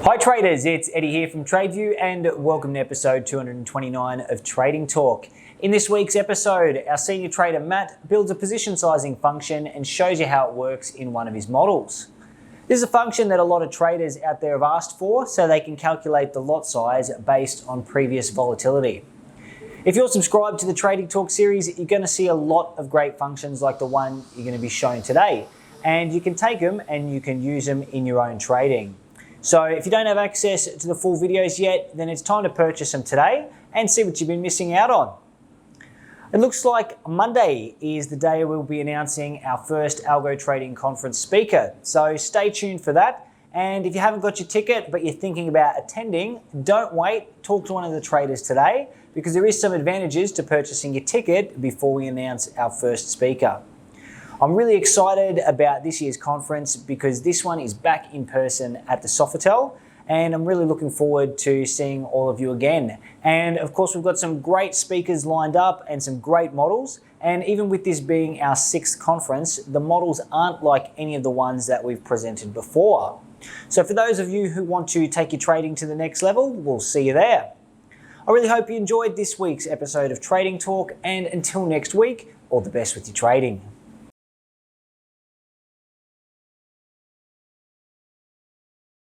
Hi traders, it's Eddie here from TradeView and welcome to episode 229 of Trading Talk. In this week's episode, our senior trader Matt builds a position sizing function and shows you how it works in one of his models. This is a function that a lot of traders out there have asked for so they can calculate the lot size based on previous volatility. If you're subscribed to the Trading Talk series, you're going to see a lot of great functions like the one you're going to be shown today. And you can take them and you can use them in your own trading. So if you don't have access to the full videos yet, then it's time to purchase them today and see what you've been missing out on. It looks like Monday is the day we'll be announcing our first Algo Trading Conference speaker. So stay tuned for that. And if you haven't got your ticket, but you're thinking about attending, don't wait, talk to one of the traders today because there is some advantages to purchasing your ticket before we announce our first speaker. I'm really excited about this year's conference because this one is back in person at the Sofitel and I'm really looking forward to seeing all of you again. And of course, we've got some great speakers lined up and some great models. And even with this being our 6th conference, the models aren't like any of the ones that we've presented before. So for those of you who want to take your trading to the next level, we'll see you there. I really hope you enjoyed this week's episode of Trading Talk, and until next week, all the best with your trading.